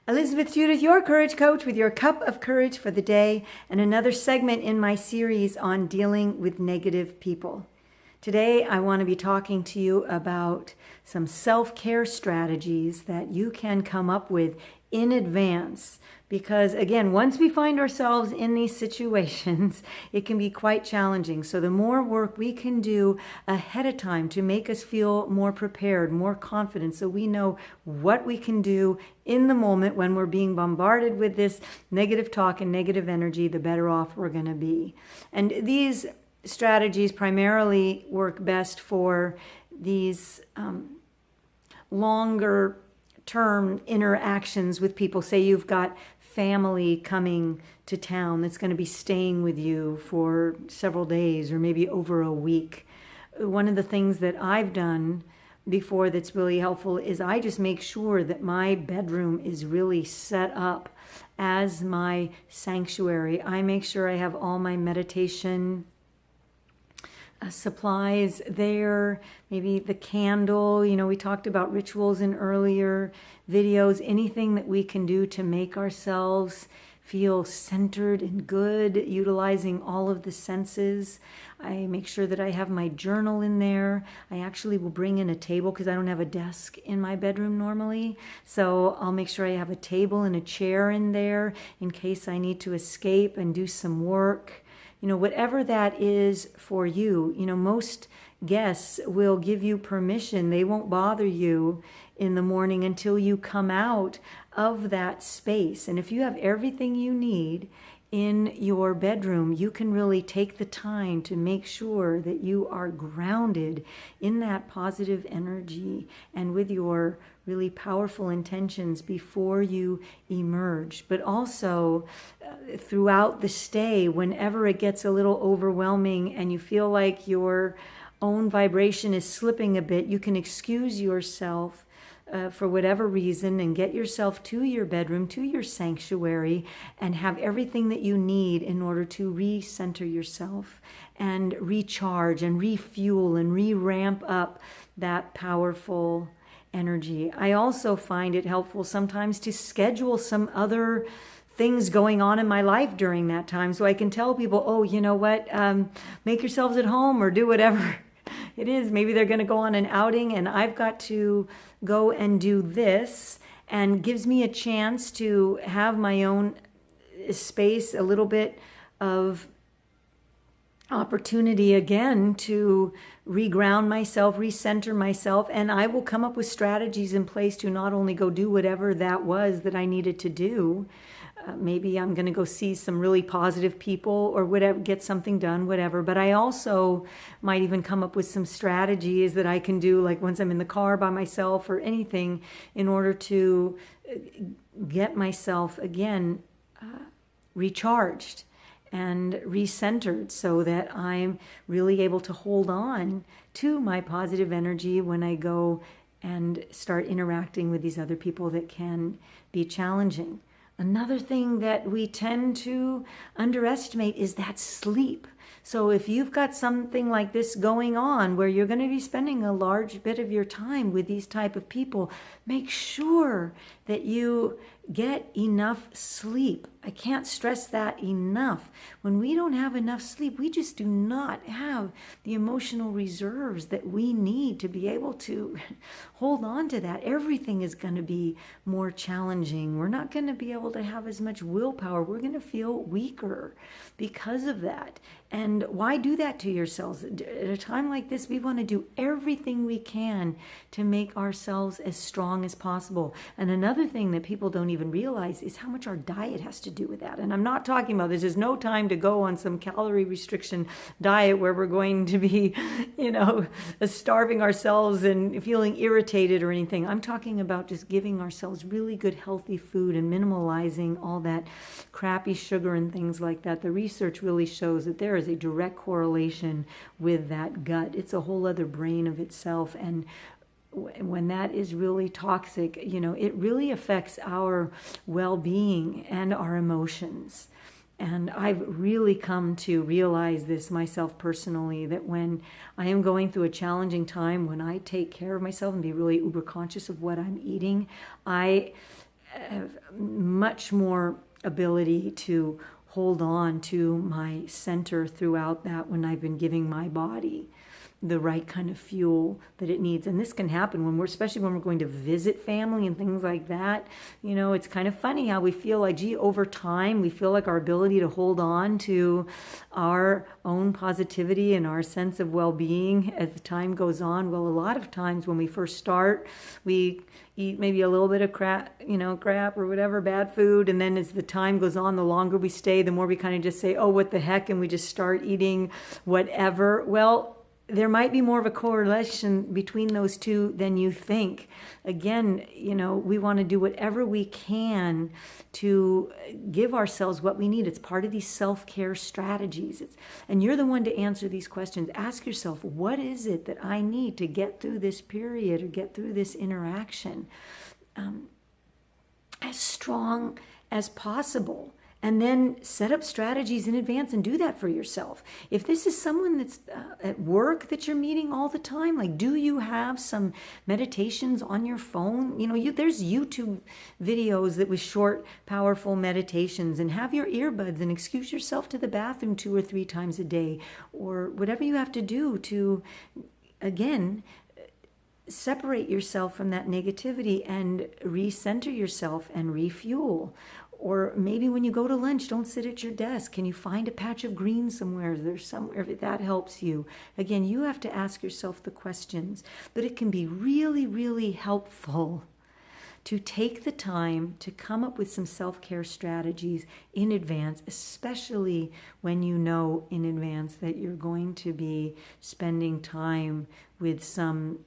Elizabeth Judith, your courage coach, with your cup of courage for the day and another segment in my series on dealing with negative people. Today, I want to be talking to you about some self-care strategies that you can come up with in advance. Because again, once we find ourselves in these situations, it can be quite challenging. So the more work we can do ahead of time to make us feel more prepared, more confident, so we know what we can do in the moment when we're being bombarded with this negative talk and negative energy, the better off we're going to be. And these strategies primarily work best for these longer term interactions with people. Say you've got family coming to town that's going to be staying with you for several days or maybe over a week. One of the things that I've done before that's really helpful is I just make sure that my bedroom is really set up as my sanctuary. I make sure I have all my meditation supplies there, maybe the candle. We talked about rituals in earlier videos. Anything that we can do to make ourselves feel centered and good, utilizing all of the senses. I make sure that I have my journal in there. I actually will bring in a table because I don't have a desk in my bedroom normally. So I'll make sure I have a table and a chair in there in case I need to escape and do some work. Whatever that is for you. Most guests will give you permission. They won't bother you in the morning until you come out of that space. And if you have everything you need in your bedroom, you can really take the time to make sure that you are grounded in that positive energy and with your really powerful intentions before you emerge. But also throughout the stay, whenever it gets a little overwhelming and you feel like your own vibration is slipping a bit, you can excuse yourself for whatever reason and get yourself to your bedroom, to your sanctuary, and have everything that you need in order to recenter yourself and recharge and refuel and re-ramp up that powerful energy. I also find it helpful sometimes to schedule some other things going on in my life during that time, so I can tell people, oh, you know what, make yourselves at home or do whatever it is. Maybe they're going to go on an outing and I've got to go and do this, and gives me a chance to have my own space, a little bit of opportunity again to reground myself, recenter myself, and I will come up with strategies in place to not only go do whatever that was that I needed to do. Maybe I'm going to go see some really positive people or whatever, get something done, whatever. But I also might even come up with some strategies that I can do, like once I'm in the car by myself or anything, in order to get myself again recharged and recentered, so that I'm really able to hold on to my positive energy when I go and start interacting with these other people that can be challenging. Another thing that we tend to underestimate is that sleep. So if you've got something like this going on where you're going to be spending a large bit of your time with these type of people, make sure that you get enough sleep. I can't stress that enough. When we don't have enough sleep, we just do not have the emotional reserves that we need to be able to hold on to that. Everything is going to be more challenging. We're not going to be able to have as much willpower. We're going to feel weaker because of that. And why do that to yourselves? At a time like this, we want to do everything we can to make ourselves as strong as possible. And another thing that people don't even realize is how much our diet has to do with that. And I'm not talking about, this is no time to go on some calorie restriction diet where we're going to be, starving ourselves and feeling irritated or anything. I'm talking about just giving ourselves really good, healthy food and minimalizing all that crappy sugar and things like that. The research really shows that there is a direct correlation with that gut. It's a whole other brain of itself. And when that is really toxic, it really affects our well-being and our emotions. And I've really come to realize this myself personally, that when I am going through a challenging time, when I take care of myself and be really uber conscious of what I'm eating, I have much more ability to hold on to my center throughout that when I've been giving my body the right kind of fuel that it needs. And this can happen when especially when we're going to visit family and things like that. It's kind of funny how we feel like, gee, over time, we feel like our ability to hold on to our own positivity and our sense of well-being as the time goes on. Well, a lot of times when we first start, we eat maybe a little bit of crap or whatever, bad food. And then as the time goes on, the longer we stay, the more we kind of just say, oh, what the heck? And we just start eating whatever. Well, there might be more of a correlation between those two than you think. Again, we want to do whatever we can to give ourselves what we need. It's part of these self-care strategies. And you're the one to answer these questions. Ask yourself, what is it that I need to get through this period or get through this interaction as strong as possible? And then set up strategies in advance and do that for yourself. If this is someone that's at work that you're meeting all the time, like, do you have some meditations on your phone? There's YouTube videos that with short, powerful meditations, and have your earbuds and excuse yourself to the bathroom 2 or 3 times a day, or whatever you have to do to, again, separate yourself from that negativity and recenter yourself and refuel. Or maybe when you go to lunch, don't sit at your desk. Can you find a patch of green somewhere? There's somewhere that helps you. Again, you have to ask yourself the questions. But it can be really, really helpful to take the time to come up with some self-care strategies in advance, especially when you know in advance that you're going to be spending time with some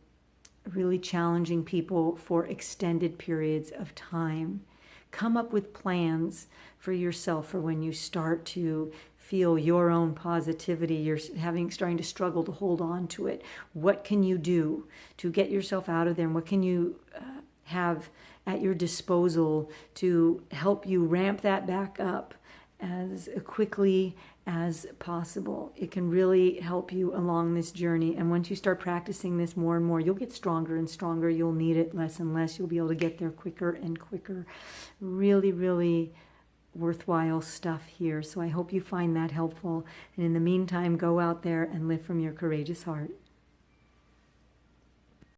really challenging people for extended periods of time. Come up with plans for yourself for when you start to feel your own positivity, you're starting to struggle to hold on to it. What can you do to get yourself out of there? And what can you have at your disposal to help you ramp that back up as quickly as possible? It can really help you along this journey. And once you start practicing this more and more, you'll get stronger and stronger. You'll need it less and less. You'll be able to get there quicker and quicker. Really, really worthwhile stuff here. So I hope you find that helpful. And in the meantime, go out there and live from your courageous heart.